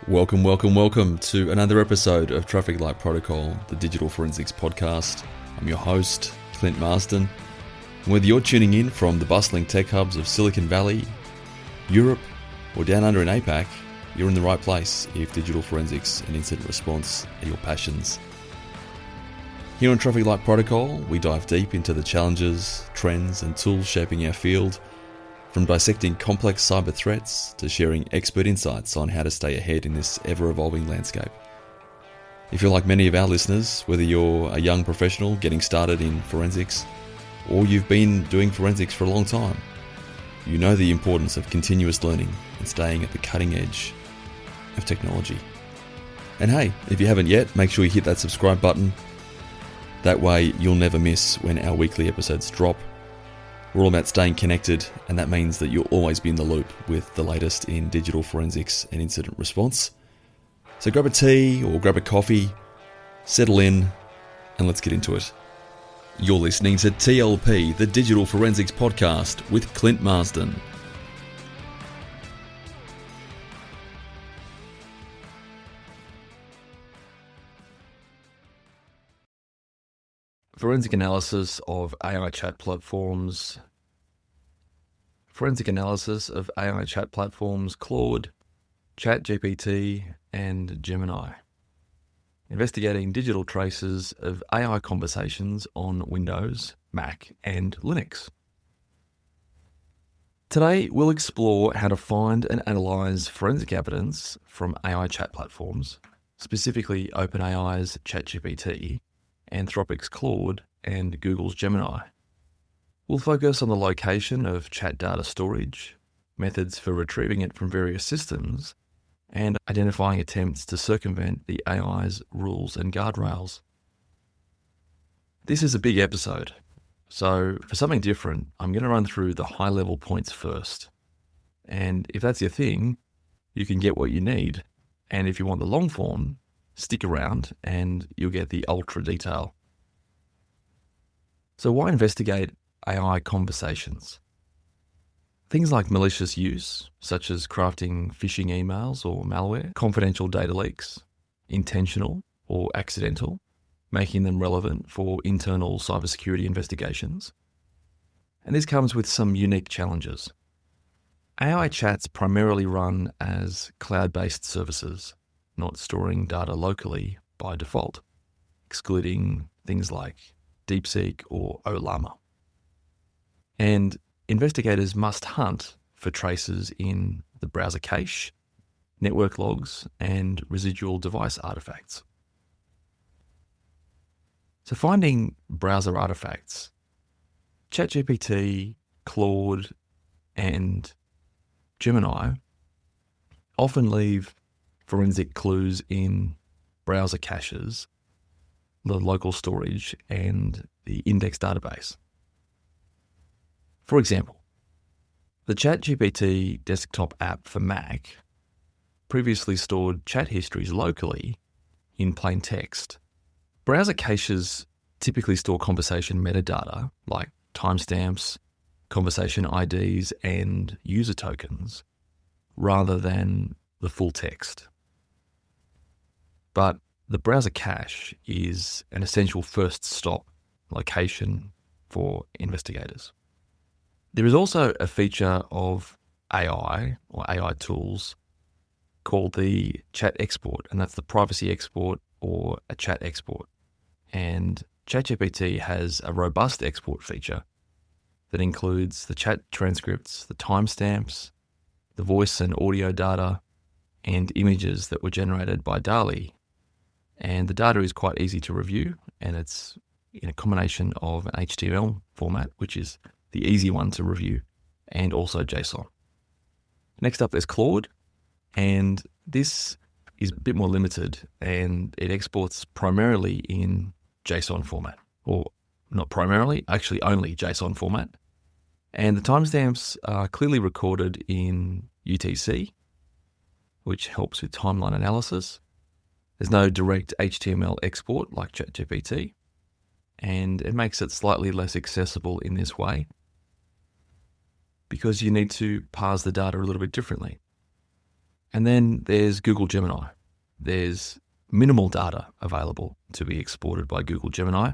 Welcome to another episode of Traffic Light Protocol, the digital forensics podcast. I'm your host, Clint Marsden. Whether you're tuning in from the bustling tech hubs of Silicon Valley, Europe, or down under in APAC, you're in the right place if digital forensics and incident response are your passions. Here on Traffic Light Protocol, we dive deep into the challenges, trends, and tools shaping our field, from dissecting complex cyber threats to sharing expert insights on how to stay ahead in this ever-evolving landscape. If you're like many of our listeners, whether you're a young professional getting started in forensics, or you've been doing forensics for a long time, you know the importance of continuous learning and staying at the cutting edge of technology. And hey, if you haven't yet, make sure you hit that subscribe button. That way you'll never miss when our weekly episodes drop. We're all about staying connected, and that means that you'll always be in the loop with the latest in digital forensics and incident response. So grab a tea or grab a coffee, settle in, and let's get into it. You're listening to TLP, the Digital Forensics Podcast with Clint Marsden. Forensic analysis of AI chat platforms. Claude, ChatGPT, and Gemini. Investigating digital traces of AI conversations on Windows, Mac, and Linux. Today, we'll explore how to find and analyze forensic evidence from AI chat platforms, specifically OpenAI's ChatGPT, Anthropic's Claude, and Google's Gemini. We'll focus on the location of chat data storage, methods for retrieving it from various systems, and identifying attempts to circumvent the AI's rules and guardrails. This is a big episode, so for something different, I'm going to run through the high-level points first. And if that's your thing, you can get what you need. And if you want the long form, stick around and you'll get the ultra detail. So why investigate AI conversations? Things like malicious use, such as crafting phishing emails or malware, confidential data leaks, intentional or accidental, making them relevant for internal cybersecurity investigations. And this comes with some unique challenges. AI chats primarily run as cloud-based services, not storing data locally by default, excluding things like DeepSeek or Olama. And investigators must hunt for traces in the browser cache, network logs, and residual device artifacts. So finding browser artifacts, ChatGPT, Claude, and Gemini often leave forensic clues in browser caches, the local storage, and the index database. For example, the ChatGPT desktop app for Mac previously stored chat histories locally in plain text. Browser caches typically store conversation metadata like timestamps, conversation IDs, and user tokens, rather than the full text. But the browser cache is an essential first stop location for investigators. There is also a feature of AI or AI tools called the chat export, and that's the privacy export or a chat export. And ChatGPT has a robust export feature that includes the chat transcripts, the timestamps, the voice and audio data, and images that were generated by DALL-E. And the data is quite easy to review, and it's in a combination of an HTML format, which is the easy one to review, and also JSON. Next up, there's Claude, and this is a bit more limited, and it exports primarily in JSON format, or not primarily, actually only JSON format. And the timestamps are clearly recorded in UTC, which helps with timeline analysis. There's no direct HTML export like ChatGPT, and it makes it slightly less accessible in this way because you need to parse the data a little bit differently. And then there's Google Gemini. There's minimal data available to be exported by Google Gemini.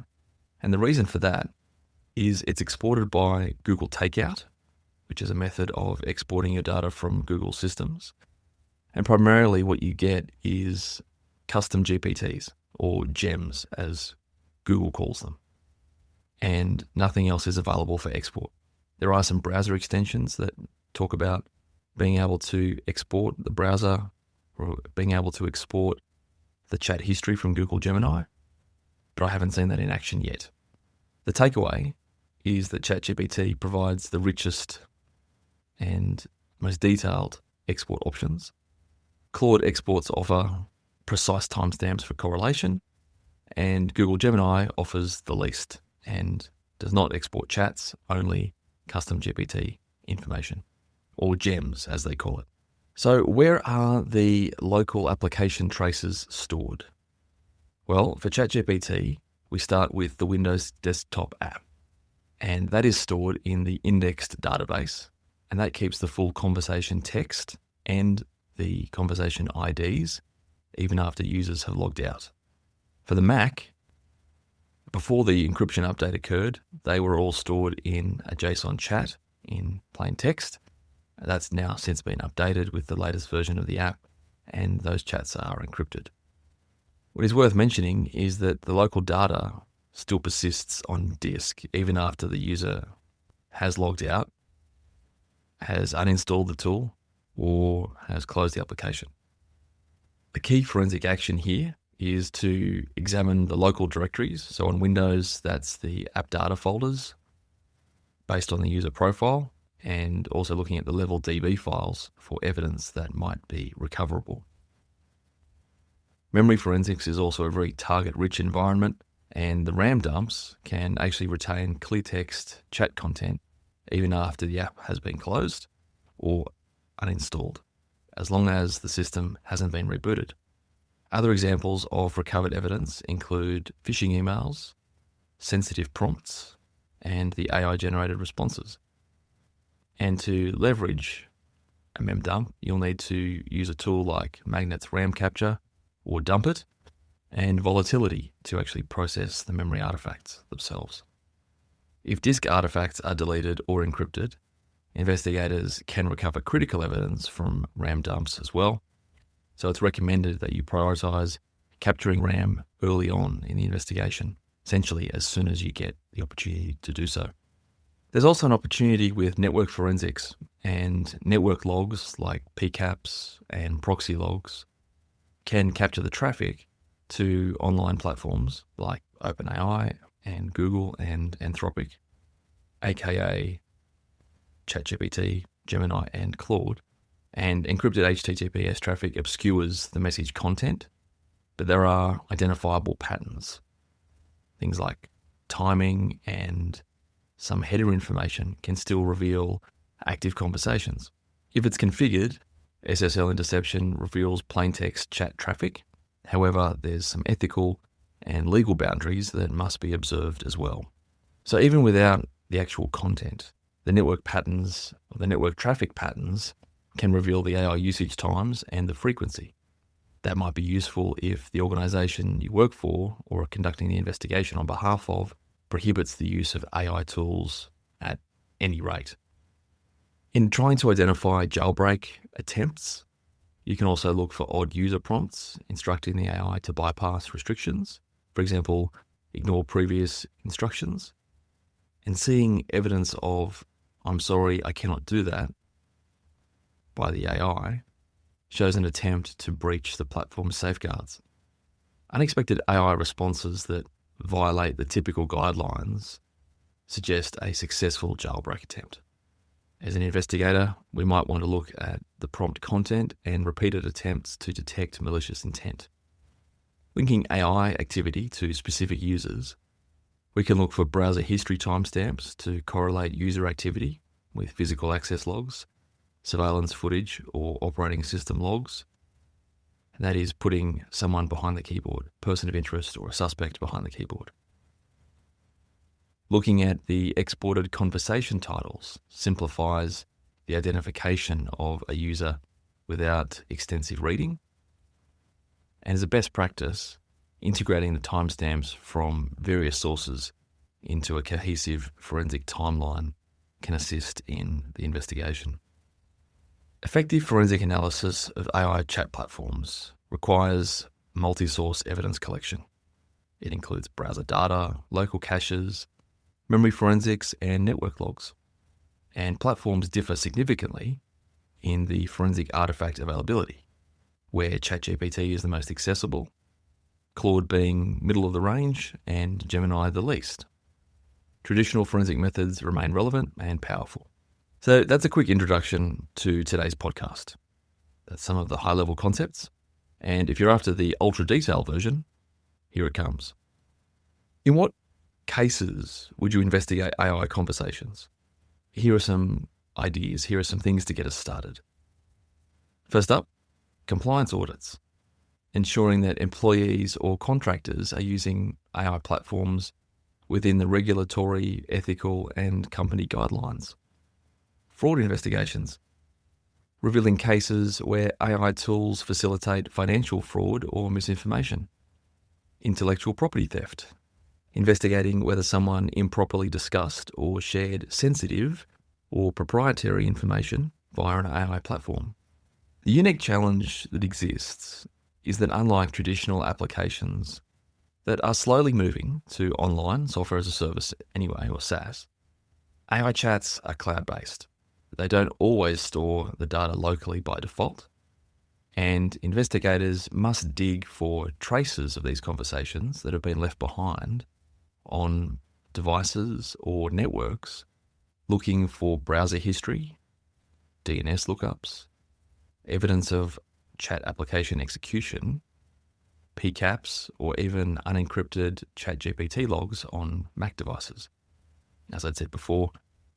And the reason for that is it's exported by Google Takeout, which is a method of exporting your data from Google systems. And primarily what you get is custom GPTs, or GEMs as Google calls them. And nothing else is available for export. There are some browser extensions that talk about being able to export the browser or being able to export the chat history from Google Gemini, but I haven't seen that in action yet. The takeaway is that ChatGPT provides the richest and most detailed export options. Claude exports offer precise timestamps for correlation, and Google Gemini offers the least and does not export chats, only custom GPT information, or GEMs as they call it. So where are the local application traces stored? Well, for ChatGPT, we start with the Windows desktop app, and that is stored in the indexed database, and that keeps the full conversation text and the conversation IDs even after users have logged out. For the Mac, before the encryption update occurred, they were all stored in a JSON chat in plain text. That's now since been updated with the latest version of the app, and those chats are encrypted. What is worth mentioning is that the local data still persists on disk even after the user has logged out, has uninstalled the tool, or has closed the application. The key forensic action here is to examine the local directories. So on Windows, that's the app data folders based on the user profile, and also looking at the level DB files for evidence that might be recoverable. Memory forensics is also a very target-rich environment, and the RAM dumps can actually retain clear text chat content even after the app has been closed or uninstalled, as long as the system hasn't been rebooted. Other examples of recovered evidence include phishing emails, sensitive prompts, and the AI-generated responses. And to leverage a mem dump, you'll need to use a tool like Magnet's RAM capture or dump it, and volatility to actually process the memory artifacts themselves. If disk artifacts are deleted or encrypted, investigators can recover critical evidence from RAM dumps as well. So it's recommended that you prioritize capturing RAM early on in the investigation, essentially as soon as you get the opportunity to do so. There's also an opportunity with network forensics, and network logs like PCAPs and proxy logs can capture the traffic to online platforms like OpenAI and Google and Anthropic, aka ChatGPT, Gemini, and Claude. And encrypted HTTPS traffic obscures the message content, but there are identifiable patterns. Things like timing and some header information can still reveal active conversations. If it's configured, SSL interception reveals plaintext chat traffic. However, there's some ethical and legal boundaries that must be observed as well. So even without the actual content, the network patterns, or the network traffic patterns, can reveal the AI usage times and the frequency. That might be useful if the organization you work for or are conducting the investigation on behalf of prohibits the use of AI tools at any rate. In trying to identify jailbreak attempts, you can also look for odd user prompts instructing the AI to bypass restrictions. For example, ignore previous instructions. And seeing evidence of, "I'm sorry, I cannot do that," by the AI shows an attempt to breach the platform's safeguards. Unexpected AI responses that violate the typical guidelines suggest a successful jailbreak attempt. As an investigator, we might want to look at the prompt content and repeated attempts to detect malicious intent. Linking AI activity to specific users, we can look for browser history timestamps to correlate user activity with physical access logs, surveillance footage, or operating system logs. And that is putting someone behind the keyboard, person of interest, or a suspect behind the keyboard. Looking at the exported conversation titles simplifies the identification of a user without extensive reading. And as a best practice, integrating the timestamps from various sources into a cohesive forensic timeline can assist in the investigation. Effective forensic analysis of AI chat platforms requires multi-source evidence collection. It includes browser data, local caches, memory forensics, and network logs. And platforms differ significantly in the forensic artifact availability, where ChatGPT is the most accessible, Claude being middle of the range, and Gemini the least. Traditional forensic methods remain relevant and powerful. So that's a quick introduction to today's podcast. That's some of the high-level concepts. And if you're after the ultra-detailed version, here it comes. In what cases would you investigate AI conversations? Here are some ideas. Here are some things to get us started. First up, compliance audits. Ensuring that employees or contractors are using AI platforms within the regulatory, ethical, and company guidelines. Fraud investigations. Revealing cases where AI tools facilitate financial fraud or misinformation. Intellectual property theft. Investigating whether someone improperly discussed or shared sensitive or proprietary information via an AI platform. The unique challenge that exists is that unlike traditional applications that are slowly moving to online, software as a service anyway, or SaaS, AI chats are cloud-based. They don't always store the data locally by default, and investigators must dig for traces of these conversations that have been left behind on devices or networks, looking for browser history, DNS lookups, evidence of chat application execution, PCAPs, or even unencrypted ChatGPT logs on Mac devices. As I'd said before,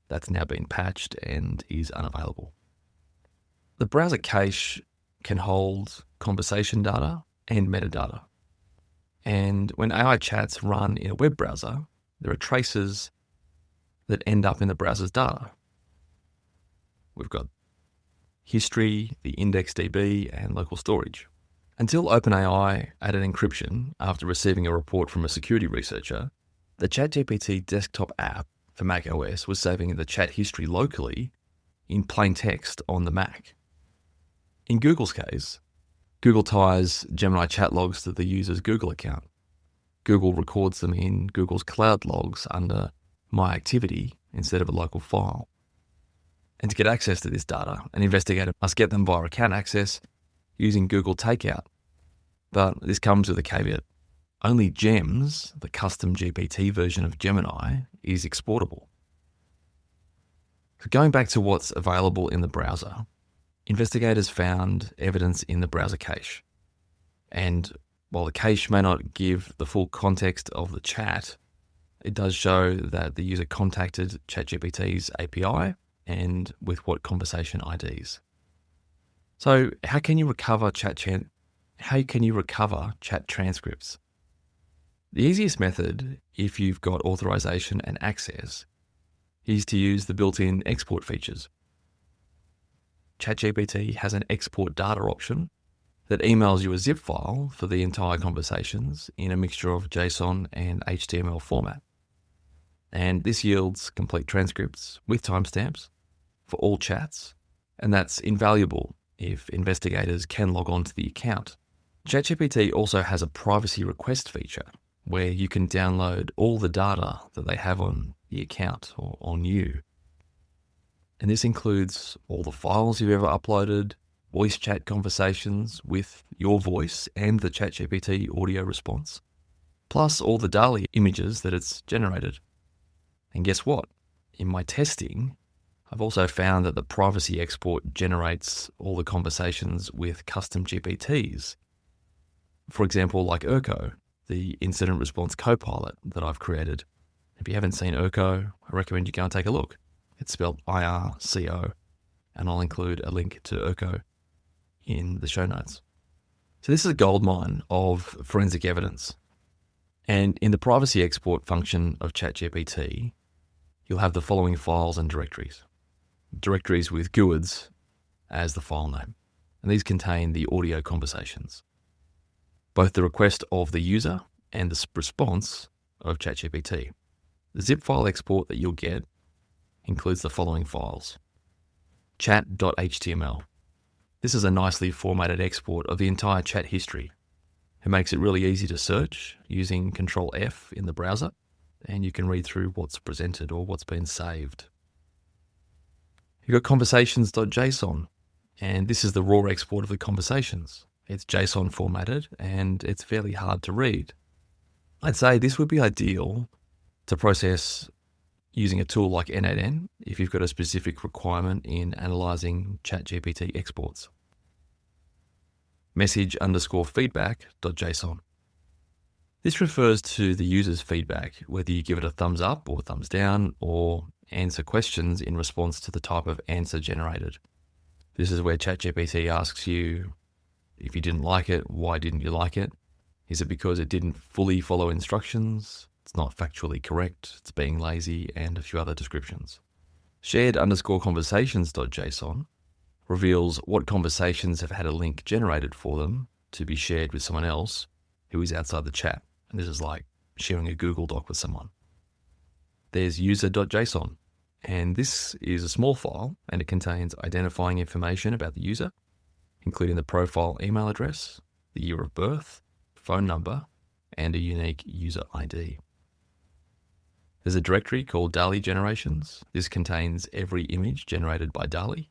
that's now been patched and is unavailable. The browser cache can hold conversation data and metadata. And when AI chats run in a web browser, there are traces that end up in the browser's data. We've got history, the IndexedDB, and local storage. Until OpenAI added encryption after receiving a report from a security researcher, the ChatGPT desktop app for Mac OS was saving the chat history locally in plain text on the Mac. In Google's case, Google ties Gemini chat logs to the user's Google account. Google records them in Google's cloud logs under My Activity instead of a local file. And to get access to this data, an investigator must get them via account access using Google Takeout. But this comes with a caveat. Only GEMS, the custom GPT version of Gemini, is exportable. So going back to what's available in the browser, investigators found evidence in the browser cache. And while the cache may not give the full context of the chat, it does show that the user contacted ChatGPT's API and with what conversation IDs. So how can you recover chat transcripts? The easiest method, if you've got authorization and access, is to use the built-in export features. ChatGPT has an export data option that emails you a zip file for the entire conversations in a mixture of JSON and HTML format. And this yields complete transcripts with timestamps for all chats, and that's invaluable if investigators can log on to the account. ChatGPT also has a privacy request feature where you can download all the data that they have on the account or on you. And this includes all the files you've ever uploaded, voice chat conversations with your voice and the ChatGPT audio response, plus all the DALL-E images that it's generated. And guess what? In my testing, I've also found that the privacy export generates all the conversations with custom GPTs. For example, like Urko, the incident response copilot that I've created. If you haven't seen Urko, I recommend you go and take a look. It's spelled IRCO, and I'll include a link to Urko in the show notes. So this is a goldmine of forensic evidence. And in the privacy export function of ChatGPT, you'll have the following files and directories. Directories with GUIDs as the file name. and these contain the audio conversations, both the request of the user and the response of ChatGPT. The zip file export that you'll get includes the following files. Chat.html. This is a nicely formatted export of the entire chat history. It makes it really easy to search using Control F in the browser, and you can read through what's presented or what's been saved. You've got conversations.json, and this is the raw export of the conversations. It's JSON formatted, and it's fairly hard to read. I'd say this would be ideal to process using a tool like N8N if you've got a specific requirement in analyzing ChatGPT exports. Message_feedback.json. This refers to the user's feedback, whether you give it a thumbs up or thumbs down, or answer questions in response to the type of answer generated. This is where ChatGPT asks you, if you didn't like it, why didn't you like it? Is it because it didn't fully follow instructions? It's not factually correct, it's being lazy, and a few other descriptions. Shared_conversations.json reveals what conversations have had a link generated for them to be shared with someone else who is outside the chat. And this is like sharing a Google Doc with someone. There's user.json, and this is a small file, and it contains identifying information about the user, including the profile email address, the year of birth, phone number, and a unique user ID. There's a directory called DALL-E generations. This contains every image generated by DALL-E,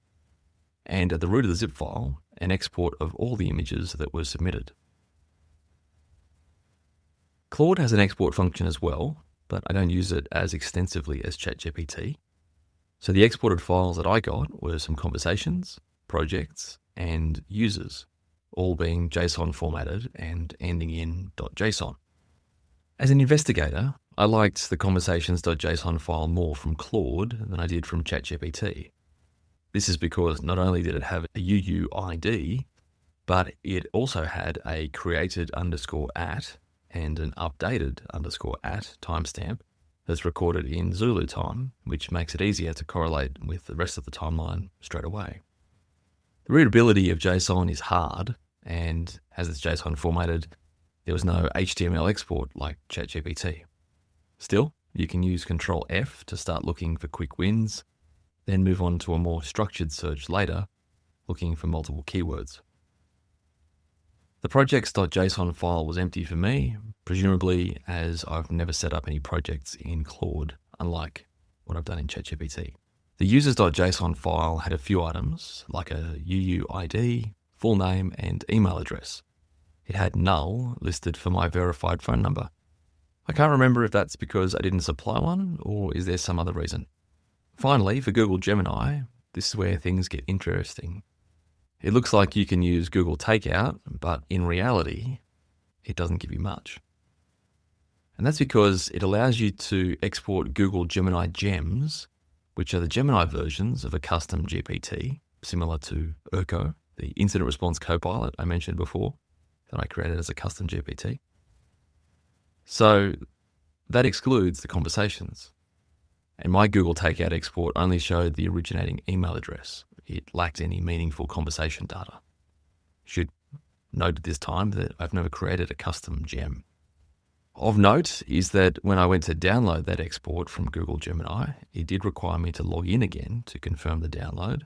and at the root of the zip file, an export of all the images that were submitted. Claude has an export function as well, but I don't use it as extensively as ChatGPT. So the exported files that I got were some conversations, projects, and users, all being JSON formatted and ending in .json. As an investigator, I liked the conversations.json file more from Claude than I did from ChatGPT. This is because not only did it have a UUID, but it also had a created_at and an updated_at timestamp that's recorded in Zulu time, which makes it easier to correlate with the rest of the timeline straight away. The readability of JSON is hard, and as it's JSON formatted, there was no HTML export like ChatGPT. Still, you can use Control F to start looking for quick wins, then move on to a more structured search later, looking for multiple keywords. The projects.json file was empty for me, presumably as I've never set up any projects in Claude, unlike what I've done in ChatGPT. The users.json file had a few items, like a UUID, full name, and email address. It had null listed for my verified phone number. I can't remember if that's because I didn't supply one, or is there some other reason. Finally, for Google Gemini, this is where things get interesting. It looks like you can use Google Takeout, but in reality, it doesn't give you much. And that's because it allows you to export Google Gemini gems, which are the Gemini versions of a custom GPT, similar to Urko, the incident response copilot I mentioned before, that I created as a custom GPT. So that excludes the conversations. And my Google Takeout export only showed the originating email address. It lacked any meaningful conversation data. Should note at this time that I've never created a custom gem. Of note is that when I went to download that export from Google Gemini, it did require me to log in again to confirm the download,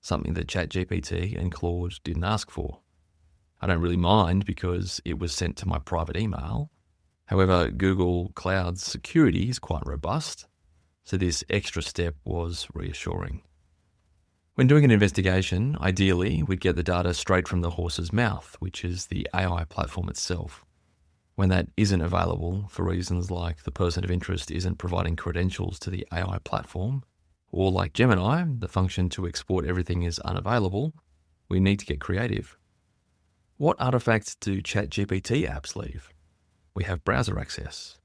something that ChatGPT and Claude didn't ask for. I don't really mind because it was sent to my private email. However, Google Cloud's security is quite robust, so this extra step was reassuring. When doing an investigation, ideally, we'd get the data straight from the horse's mouth, which is the AI platform itself. When that isn't available for reasons like the person of interest isn't providing credentials to the AI platform, or like Gemini, the function to export everything is unavailable, we need to get creative. What artifacts do ChatGPT apps leave? We have browser access,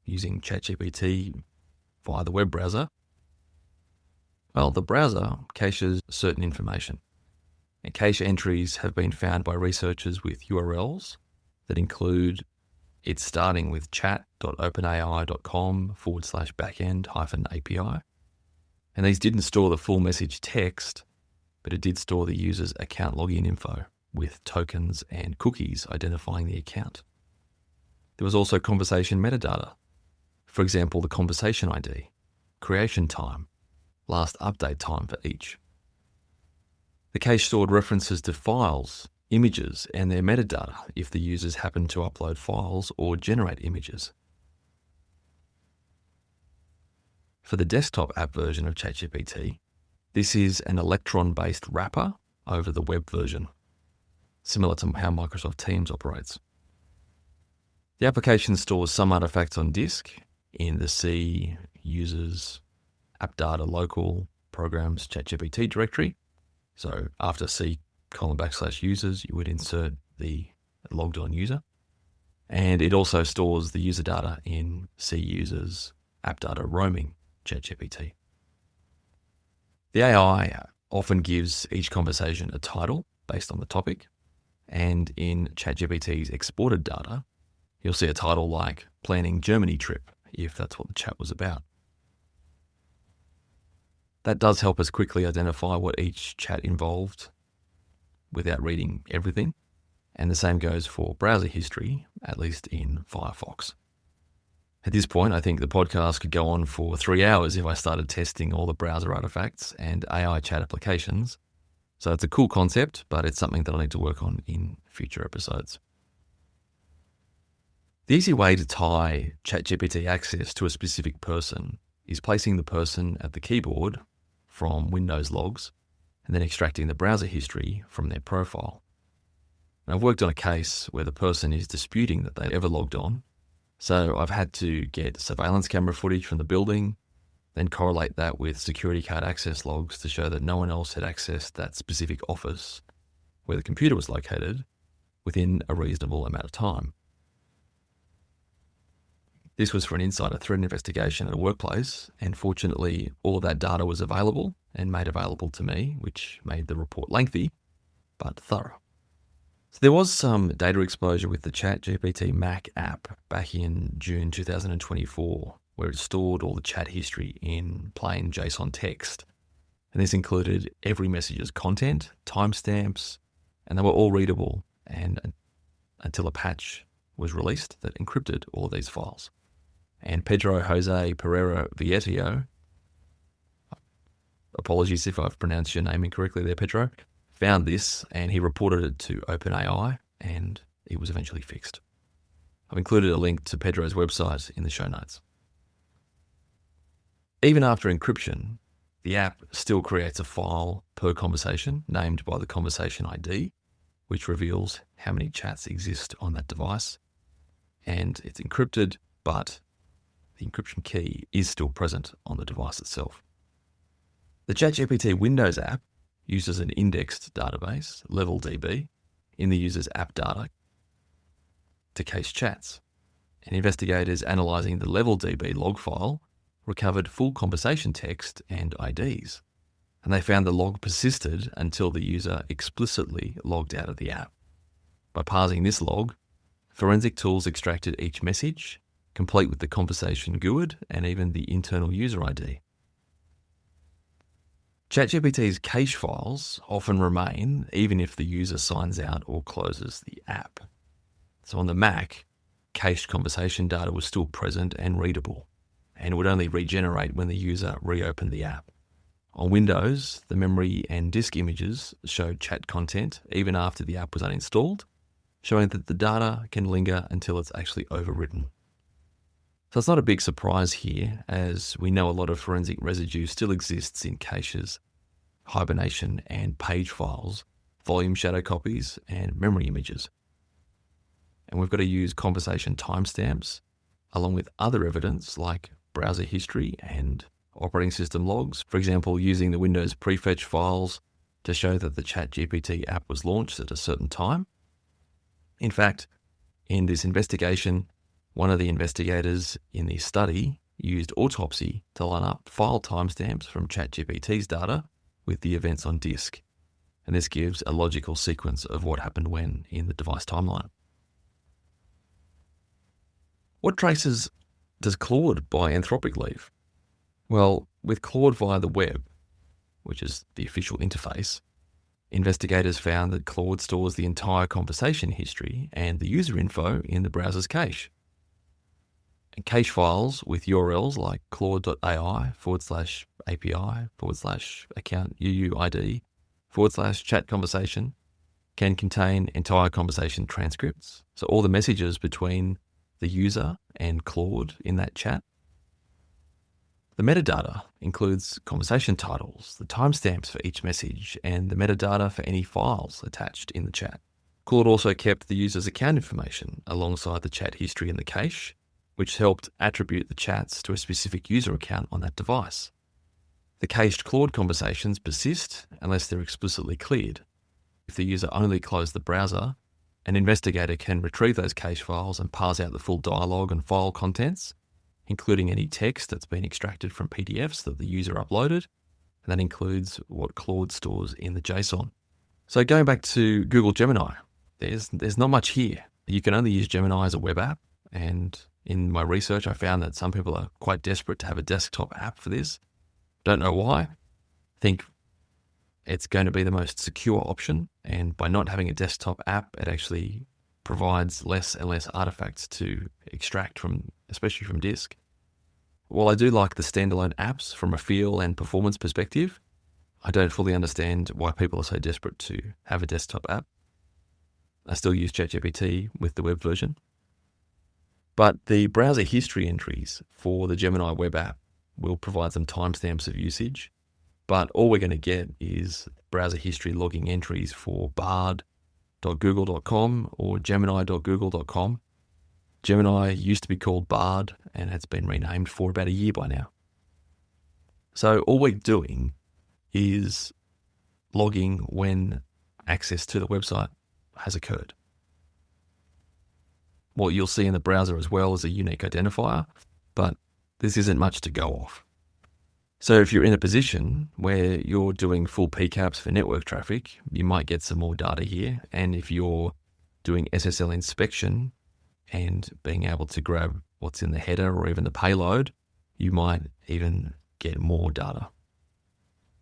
using ChatGPT via the web browser. Well, the browser caches certain information, and cache entries have been found by researchers with URLs that include it starting with chat.openai.com/backend-API. And these didn't store the full message text, but it did store the user's account login info with tokens and cookies identifying the account. There was also conversation metadata. For example, the conversation ID, creation time, last update time for each. The cache stored references to files, images, and their metadata if the users happen to upload files or generate images. For the desktop app version of ChatGPT, this is an Electron-based wrapper over the web version, similar to how Microsoft Teams operates. The application stores some artifacts on disk in the C, users, app data, local, programs, ChatGPT directory. So after C:\users, you would insert the logged on user. And it also stores the user data in C users, app data roaming ChatGPT. The AI often gives each conversation a title based on the topic. And in ChatGPT's exported data, you'll see a title like planning Germany trip, if that's what the chat was about. That does help us quickly identify what each chat involved without reading everything. And the same goes for browser history, at least in Firefox. At this point, I think the podcast could go on for 3 hours if I started testing all the browser artifacts and AI chat applications. So it's a cool concept, but it's something that I need to work on in future episodes. The easy way to tie ChatGPT access to a specific person is placing the person at the keyboard from Windows logs and then extracting the browser history from their profile. And I've worked on a case where the person is disputing that they ever logged on, so I've had to get surveillance camera footage from the building, then correlate that with security card access logs to show that no one else had accessed that specific office where the computer was located within a reasonable amount of time. This was for an insider threat investigation at a workplace, and fortunately all of that data was available and made available to me, which made the report lengthy, but thorough. So there was some data exposure with the ChatGPT Mac app back in June 2024, where it stored all the chat history in plain JSON text. And this included every message's content, timestamps, and they were all readable and until a patch was released that encrypted all of these files. And Pedro Jose Pereira Vietio, apologies if I've pronounced your name incorrectly there, Pedro, found this and he reported it to OpenAI and it was eventually fixed. I've included a link to Pedro's website in the show notes. Even after encryption, the app still creates a file per conversation named by the conversation ID, which reveals how many chats exist on that device. And it's encrypted, but the encryption key is still present on the device itself. The ChatGPT Windows app uses an indexed database, LevelDB, in the user's app data to cache chats. And investigators analysing the LevelDB log file recovered full conversation text and IDs. And they found the log persisted until the user explicitly logged out of the app. By parsing this log, forensic tools extracted each message, complete with the conversation GUID and even the internal user ID. ChatGPT's cache files often remain even if the user signs out or closes the app. So on the Mac, cached conversation data was still present and readable, and would only regenerate when the user reopened the app. On Windows, the memory and disk images showed chat content even after the app was uninstalled, showing that the data can linger until it's actually overwritten. So it's not a big surprise here, as we know a lot of forensic residue still exists in caches, hibernation and page files, volume shadow copies, and memory images. And we've got to use conversation timestamps along with other evidence like browser history and operating system logs, for example, using the Windows prefetch files to show that the ChatGPT app was launched at a certain time. In fact, in this investigation, one of the investigators in the study used Autopsy to line up file timestamps from ChatGPT's data with the events on disk. And this gives a logical sequence of what happened when in the device timeline. What traces does Claude by Anthropic leave? Well, with Claude via the web, which is the official interface, investigators found that Claude stores the entire conversation history and the user info in the browser's cache. And cache files with URLs like claude.ai/API/account UUID/chat conversation can contain entire conversation transcripts. So all the messages between the user and Claude in that chat. The metadata includes conversation titles, the timestamps for each message, and the metadata for any files attached in the chat. Claude also kept the user's account information alongside the chat history in the cache, which helped attribute the chats to a specific user account on that device. The cached Claude conversations persist unless they're explicitly cleared. If the user only closed the browser, an investigator can retrieve those cache files and parse out the full dialogue and file contents, including any text that's been extracted from PDFs that the user uploaded, and that includes what Claude stores in the JSON. So going back to Google Gemini, there's not much here. You can only use Gemini as a web app, and in my research I found that some people are quite desperate to have a desktop app for this. Don't know why. I think it's going to be the most secure option, and by not having a desktop app, it actually provides less and less artifacts to extract from, especially from disk. While I do like the standalone apps from a feel and performance perspective, I don't fully understand why people are so desperate to have a desktop app. I still use ChatGPT with the web version. But the browser history entries for the Gemini web app will provide some timestamps of usage, but all we're going to get is browser history logging entries for bard.google.com or gemini.google.com. Gemini used to be called Bard and has been renamed for about a year by now. So all we're doing is logging when access to the website has occurred. What you'll see in the browser as well is a unique identifier, but this isn't much to go off. So if you're in a position where you're doing full PCAPs for network traffic, you might get some more data here. And if you're doing SSL inspection and being able to grab what's in the header or even the payload, you might even get more data.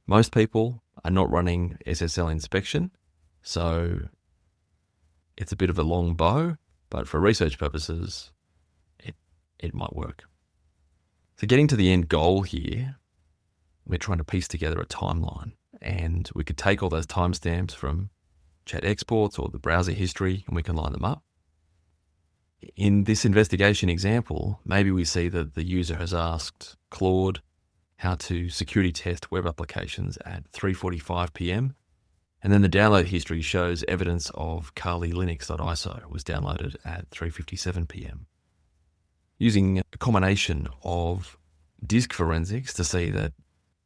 Most people are not running SSL inspection, so it's a bit of a long bow, but for research purposes, it might work. So getting to the end goal here, we're trying to piece together a timeline, and we could take all those timestamps from chat exports or the browser history and we can line them up. In this investigation example, maybe we see that the user has asked Claude how to security test web applications at 3:45 p.m. And then the download history shows evidence of kalilinux.iso was downloaded at 3:57 p.m. Using a combination of disk forensics to see that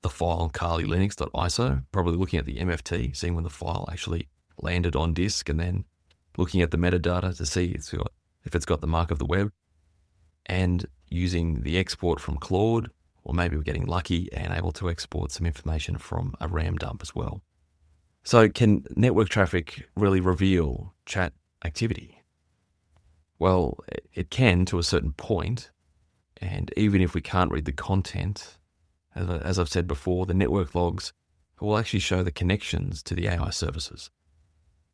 the file kalilinux.iso, probably looking at the MFT, seeing when the file actually landed on disk, and then looking at the metadata to see if it's got the mark of the web, and using the export from Claude, or maybe we're getting lucky and able to export some information from a RAM dump as well. So can network traffic really reveal chat activity? Well, it can to a certain point, and even if we can't read the content, as I've said before, the network logs will actually show the connections to the AI services.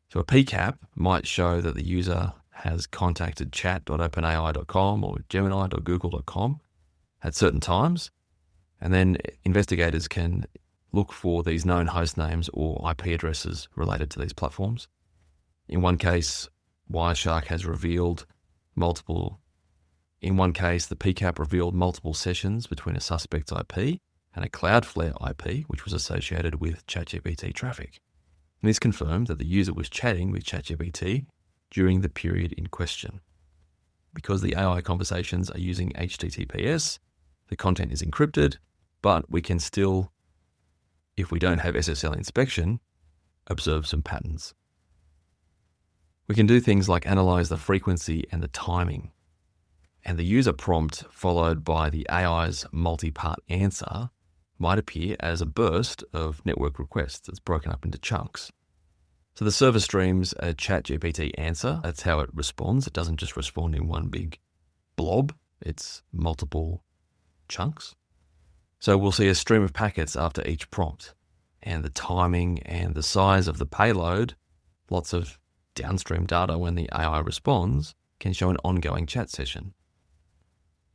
So a PCAP might show that the user has contacted chat.openai.com or gemini.google.com at certain times, and then investigators can look for these known host names or IP addresses related to these platforms. In one case, Wireshark has revealed in one case, the PCAP revealed multiple sessions between a suspect's IP and a Cloudflare IP, which was associated with ChatGPT traffic. And this confirmed that the user was chatting with ChatGPT during the period in question. Because the AI conversations are using HTTPS, the content is encrypted, but we can still, if we don't have SSL inspection, observe some patterns. We can do things like analyze the frequency and the timing. And the user prompt followed by the AI's multi-part answer might appear as a burst of network requests that's broken up into chunks. So the server streams a ChatGPT answer. That's how it responds. It doesn't just respond in one big blob. It's multiple chunks. So we'll see a stream of packets after each prompt. and the timing and the size of the payload, lots of downstream data when the AI responds, can show an ongoing chat session.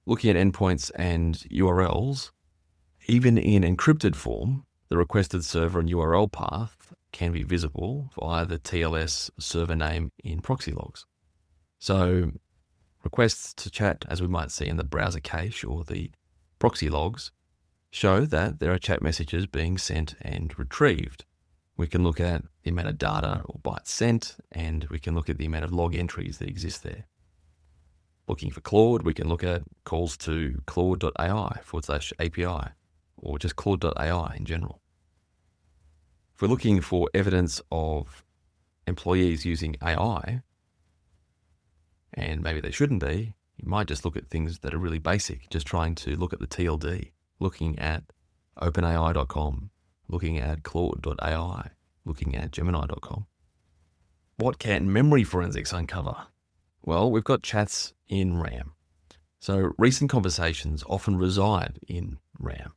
Looking at endpoints and URLs, even in encrypted form, the requested server and URL path can be visible via the TLS server name in proxy logs. So requests to chat, as we might see in the browser cache or the proxy logs, show that there are chat messages being sent and retrieved. We can look at the amount of data or bytes sent, and we can look at the amount of log entries that exist there. Looking for Claude, we can look at calls to claude.ai/API, or just claude.ai in general. If we're looking for evidence of employees using AI, and maybe they shouldn't be, you might just look at things that are really basic, just trying to look at the TLD, looking at openai.com, looking at claude.ai, looking at gemini.com. What can memory forensics uncover? Well, we've got chats in RAM. So recent conversations often reside in RAM.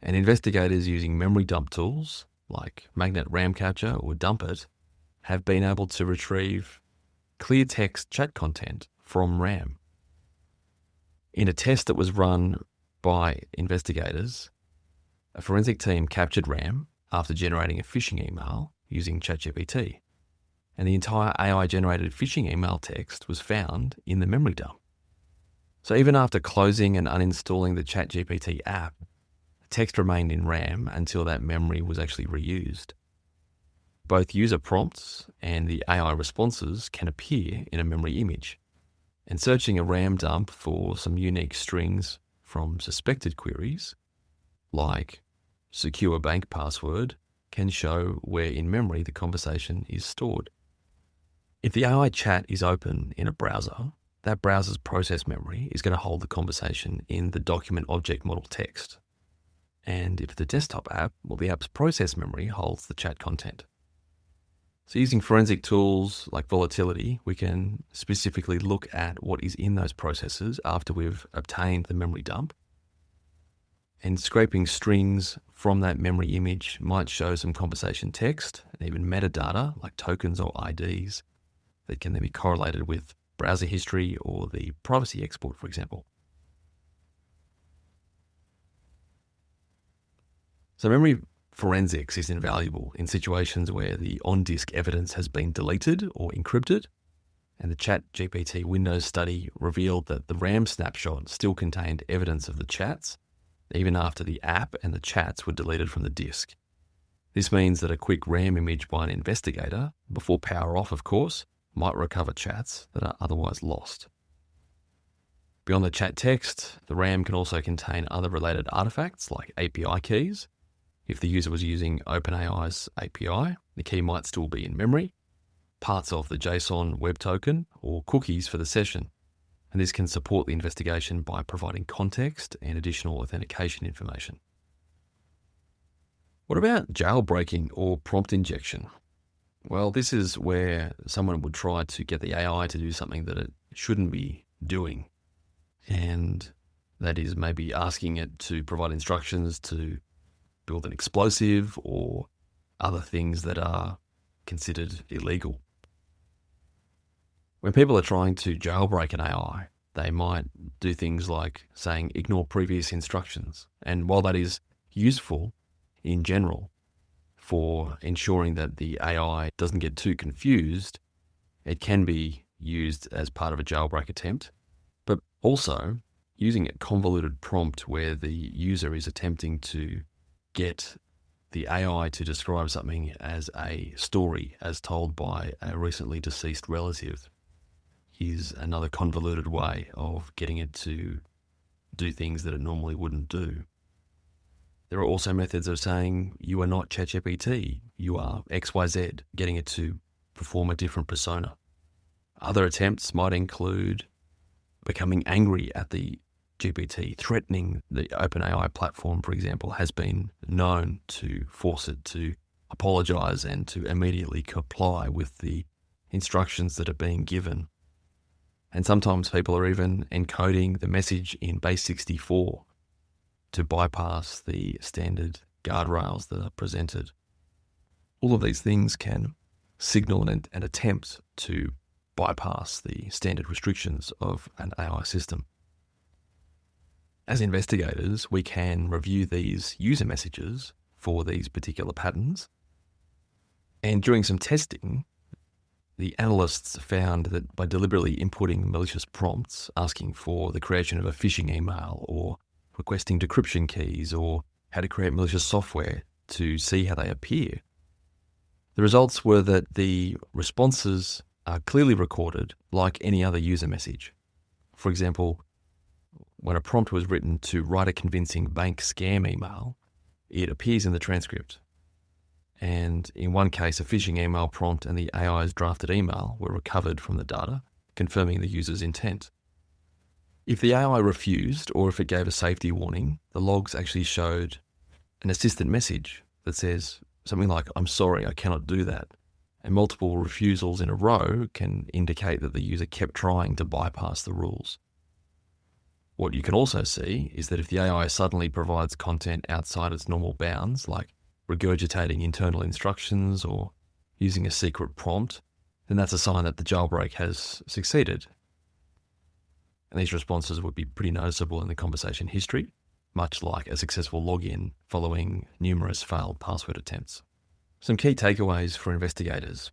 And investigators using memory dump tools like Magnet RAM Capture or Dumpit have been able to retrieve clear text chat content from RAM. In a test that was run by investigators, a forensic team captured RAM after generating a phishing email using ChatGPT, and the entire AI-generated phishing email text was found in the memory dump. So even after closing and uninstalling the ChatGPT app, the text remained in RAM until that memory was actually reused. Both user prompts and the AI responses can appear in a memory image, and searching a RAM dump for some unique strings from suspected queries, like secure bank password, can show where in memory the conversation is stored. If the AI chat is open in a browser, that browser's process memory is going to hold the conversation in the document object model text. And if the desktop app, well, the app's process memory holds the chat content. So using forensic tools like volatility, we can specifically look at what is in those processes after we've obtained the memory dump. And scraping strings from that memory image might show some conversation text and even metadata like tokens or IDs that can then be correlated with browser history or the privacy export, for example. So memory forensics is invaluable in situations where the on-disk evidence has been deleted or encrypted, and the ChatGPT Windows study revealed that the RAM snapshot still contained evidence of the chats, even after the app and the chats were deleted from the disk. This means that a quick RAM image by an investigator, before power off of course, might recover chats that are otherwise lost. Beyond the chat text, the RAM can also contain other related artifacts like API keys. If the user was using OpenAI's API, the key might still be in memory, parts of the JSON web token, or cookies for the session. And this can support the investigation by providing context and additional authentication information. What about jailbreaking or prompt injection? Well, this is where someone would try to get the AI to do something that it shouldn't be doing. And that is maybe asking it to provide instructions to build an explosive or other things that are considered illegal. When people are trying to jailbreak an AI, they might do things like saying ignore previous instructions. And while that is useful in general for ensuring that the AI doesn't get too confused, it can be used as part of a jailbreak attempt. But also using a convoluted prompt where the user is attempting to get the AI to describe something as a story as told by a recently deceased relative is another convoluted way of getting it to do things that it normally wouldn't do. There are also methods of saying you are not ChatGPT, you are XYZ, getting it to perform a different persona. Other attempts might include becoming angry at the GPT, threatening the OpenAI platform, for example, has been known to force it to apologize and to immediately comply with the instructions that are being given. And sometimes people are even encoding the message in base 64 to bypass the standard guardrails that are presented. All of these things can signal and attempt to bypass the standard restrictions of an AI system. As investigators, we can review these user messages for these particular patterns. And during some testing, the analysts found that by deliberately inputting malicious prompts, asking for the creation of a phishing email or requesting decryption keys or how to create malicious software to see how they appear, the results were that the responses are clearly recorded like any other user message. For example, when a prompt was written to write a convincing bank scam email, it appears in the transcript. And in one case, a phishing email prompt and the AI's drafted email were recovered from the data, confirming the user's intent. If the AI refused or if it gave a safety warning, the logs actually showed an assistant message that says something like, "I'm sorry, I cannot do that." And multiple refusals in a row can indicate that the user kept trying to bypass the rules. What you can also see is that if the AI suddenly provides content outside its normal bounds, like regurgitating internal instructions or using a secret prompt, then that's a sign that the jailbreak has succeeded. And these responses would be pretty noticeable in the conversation history, much like a successful login following numerous failed password attempts. Some key takeaways for investigators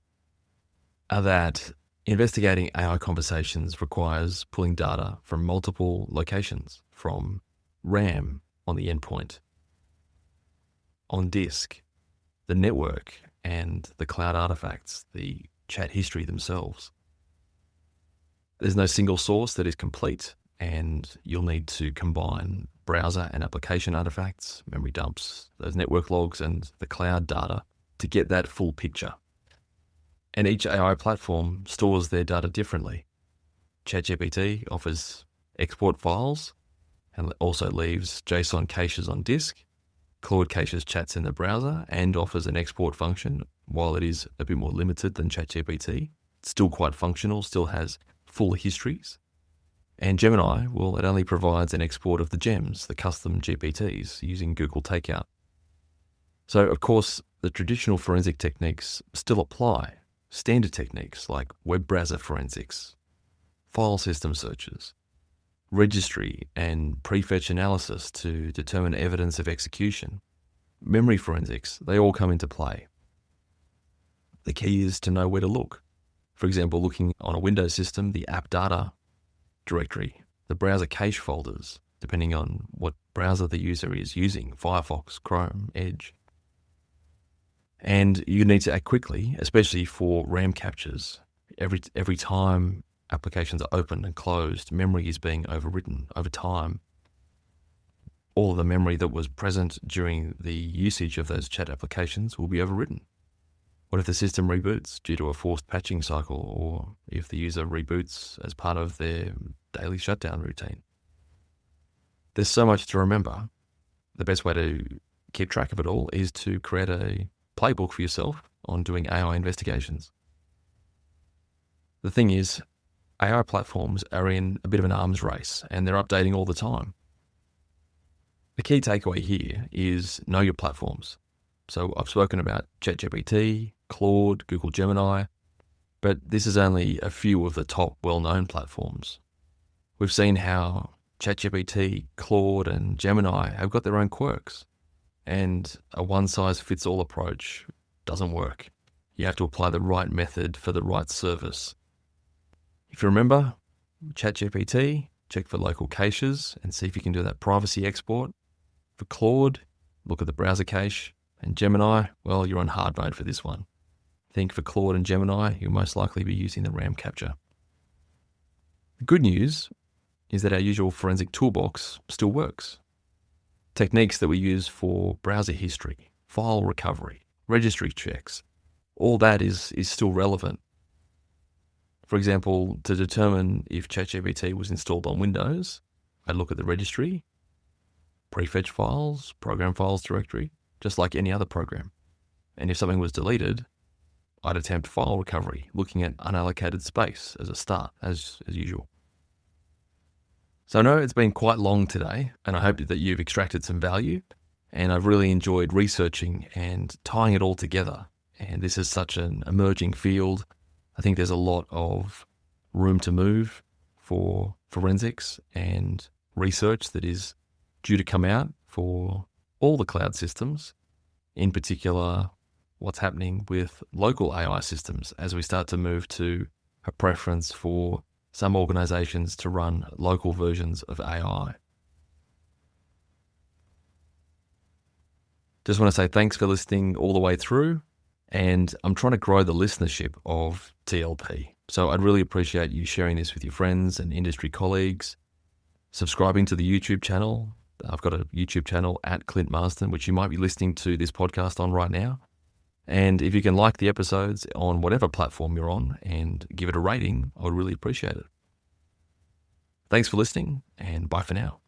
are that investigating AI conversations requires pulling data from multiple locations, from RAM on the endpoint, on disk, the network, and the cloud artifacts, the chat history themselves. There's no single source that is complete, and you'll need to combine browser and application artifacts, memory dumps, those network logs, and the cloud data to get that full picture. And each AI platform stores their data differently. ChatGPT offers export files and also leaves JSON caches on disk. Claude caches chats in the browser and offers an export function. While it is a bit more limited than ChatGPT, it's still quite functional, still has full histories. And Gemini, well, it only provides an export of the gems, the custom GPTs, using Google Takeout. So, of course, the traditional forensic techniques still apply. Standard techniques like web browser forensics, file system searches, registry and prefetch analysis to determine evidence of execution, memory forensics, they all come into play. The key is to know where to look. For example, looking on a Windows system, the app data directory, the browser cache folders, depending on what browser the user is using, Firefox, Chrome, Edge. And you need to act quickly, especially for RAM captures. Every time applications are opened and closed, memory is being overwritten over time. All of the memory that was present during the usage of those chat applications will be overwritten. What if the system reboots due to a forced patching cycle, or if the user reboots as part of their daily shutdown routine? There's so much to remember. The best way to keep track of it all is to create a playbook for yourself on doing AI investigations. The thing is, AI platforms are in a bit of an arms race and they're updating all the time. The key takeaway here is know your platforms. So I've spoken about ChatGPT, Claude, Google Gemini, but this is only a few of the top well-known platforms. We've seen how ChatGPT, Claude, and Gemini have got their own quirks, and a one-size-fits-all approach doesn't work. You have to apply the right method for the right service. If you remember, ChatGPT, check for local caches and see if you can do that privacy export. For Claude, look at the browser cache. And Gemini, well, you're on hard mode for this one. I think for Claude and Gemini, you'll most likely be using the RAM capture. The good news is that our usual forensic toolbox still works. Techniques that we use for browser history, file recovery, registry checks, all that is still relevant. For example, to determine if ChatGPT was installed on Windows, I'd look at the registry, prefetch files, program files directory, just like any other program. And if something was deleted, I'd attempt file recovery, looking at unallocated space as a start, as usual. So I know it's been quite long today, and I hope that you've extracted some value, and I've really enjoyed researching and tying it all together and this is such an emerging field. I think there's a lot of room to move for forensics and research that is due to come out for all the cloud systems, in particular what's happening with local AI systems as we start to move to a preference for some organizations to run local versions of AI. Just want to say thanks for listening all the way through, and I'm trying to grow the listenership of TLP. So I'd really appreciate you sharing this with your friends and industry colleagues, subscribing to the YouTube channel. I've got a YouTube channel at Clint Marsden, which you might be listening to this podcast on right now. And if you can like the episodes on whatever platform you're on and give it a rating, I would really appreciate it. Thanks for listening, and bye for now.